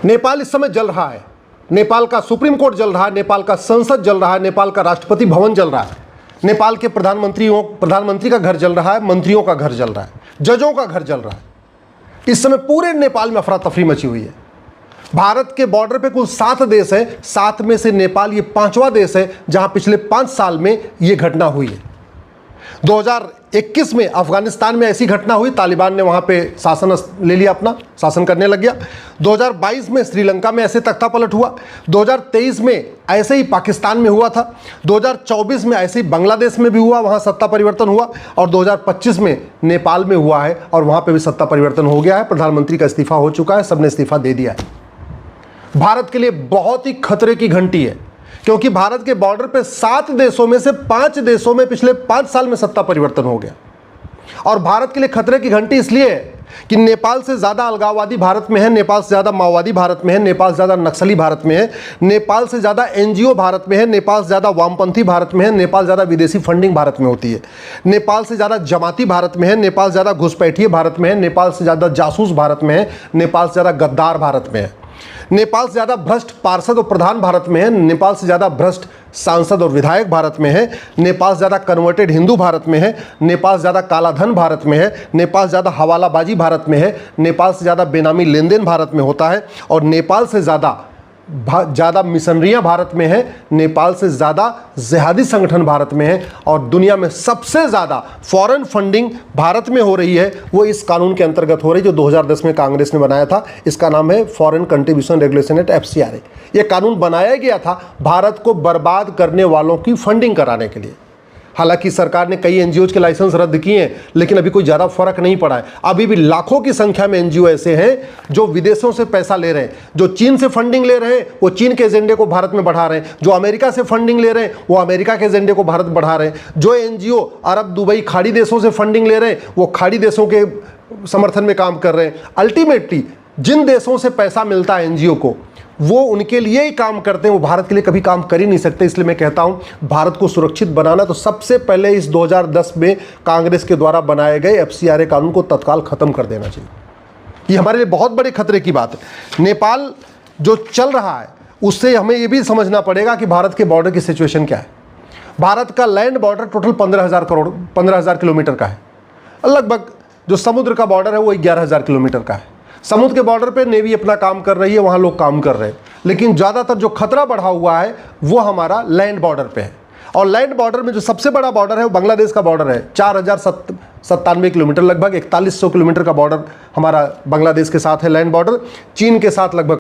नेपाल इस समय जल रहा है। नेपाल का सुप्रीम कोर्ट जल रहा है, नेपाल का संसद जल रहा है, नेपाल का राष्ट्रपति भवन जल रहा है, नेपाल के प्रधानमंत्री का घर जल रहा है, मंत्रियों का घर जल रहा है, जजों का घर जल रहा है। इस समय पूरे नेपाल में अफरा तफरी मची हुई है। भारत के बॉर्डर पे कुल 7 देश है, 7 में से नेपाल ये 5वां देश है जहां पिछले 5 साल में ये घटना हुई है। 2021 में अफगानिस्तान में ऐसी घटना हुई, तालिबान ने वहां पे शासन ले लिया, अपना शासन करने लग गया। 2022 में श्रीलंका में ऐसे तख्तापलट हुआ। 2023 में ऐसे ही पाकिस्तान में हुआ था। 2024 में ऐसे ही बांग्लादेश में भी हुआ, वहां सत्ता परिवर्तन हुआ। और 2025 में नेपाल में हुआ है और वहां पे भी सत्ता परिवर्तन हो गया है। प्रधानमंत्री का इस्तीफा हो चुका है, सबने इस्तीफा दे दिया है। भारत के लिए बहुत ही खतरे की घंटी है, क्योंकि भारत के बॉर्डर पे 7 देशों में से 5 देशों में पिछले 5 साल में सत्ता परिवर्तन हो गया। और भारत के लिए खतरे की घंटी इसलिए है कि नेपाल से ज़्यादा अलगाववादी भारत में है, नेपाल से ज़्यादा माओवादी भारत में है, नेपाल से ज़्यादा नक्सली भारत में है, नेपाल से ज़्यादा एनजीओ भारत में है, नेपाल से ज़्यादा वामपंथी भारत में है, नेपाल ज़्यादा विदेशी फंडिंग भारत में होती है, नेपाल से ज़्यादा जमाती भारत में है, नेपाल से ज़्यादा घुसपैठिए भारत में है, नेपाल से ज़्यादा जासूस भारत में है, नेपाल से ज़्यादा गद्दार भारत में है, नेपाल से ज़्यादा भ्रष्ट पार्षद और प्रधान भारत में है, नेपाल से ज़्यादा भ्रष्ट सांसद और विधायक भारत में है, नेपाल से ज़्यादा कन्वर्टेड हिंदू भारत में है, नेपाल से ज़्यादा काला धन भारत में है, नेपाल से ज़्यादा हवालाबाजी भारत में है, नेपाल से ज़्यादा बेनामी लेन देन भारत में होता है, और नेपाल से ज़्यादा मिशनरियाँ भारत में है, नेपाल से ज़्यादा जिहादी संगठन भारत में है, और दुनिया में सबसे ज़्यादा फॉरेन फंडिंग भारत में हो रही है। वो इस कानून के अंतर्गत हो रही है जो 2010 में कांग्रेस ने बनाया था। इसका नाम है foreign contribution regulation act, FCRA। ये कानून बनाया गया था भारत को बर्बाद करने वालों की फंडिंग कराने के लिए। हालांकि सरकार ने कई एनजीओ के लाइसेंस रद्द किए हैं, लेकिन अभी कोई ज़्यादा फर्क नहीं पड़ा है। अभी भी लाखों की संख्या में एनजीओ ऐसे हैं जो विदेशों से पैसा ले रहे हैं, जो चीन से फंडिंग ले रहे हैं, वो चीन के एजेंडे को भारत में बढ़ा रहे हैं, जो अमेरिका से फंडिंग ले रहे हैं, वो अमेरिका के एजेंडे को भारत बढ़ा रहे हैं, जो एनजीओ अरब, दुबई, खाड़ी देशों से फंडिंग ले रहे हैं, वो खाड़ी देशों के समर्थन में काम कर रहे हैं। अल्टीमेटली जिन देशों से पैसा मिलता है एनजीओ को, वो उनके लिए ही काम करते हैं, वो भारत के लिए कभी काम कर ही नहीं सकते। इसलिए मैं कहता हूं, भारत को सुरक्षित बनाना तो सबसे पहले इस 2010 में कांग्रेस के द्वारा बनाए गए FCRA कानून को तत्काल खत्म कर देना चाहिए। ये हमारे लिए बहुत बड़े खतरे की बात है। नेपाल जो चल रहा है उससे हमें ये भी समझना पड़ेगा कि भारत के बॉर्डर की सिचुएशन क्या है। भारत का लैंड बॉर्डर टोटल 15,000 किलोमीटर का है। लगभग जो समुद्र का बॉर्डर है वो 11,000 किलोमीटर का है। समुद्र के बॉर्डर पे नेवी अपना काम कर रही है, वहाँ लोग काम कर रहे हैं, लेकिन ज़्यादातर जो खतरा बढ़ा हुआ है वो हमारा लैंड बॉर्डर पे है। और लैंड बॉर्डर में जो सबसे बड़ा बॉर्डर है वो बांग्लादेश का बॉर्डर है। 4,097 किलोमीटर, लगभग 4100 किलोमीटर का बॉर्डर हमारा बांग्लादेश के साथ है लैंड बॉर्डर। चीन के साथ लगभग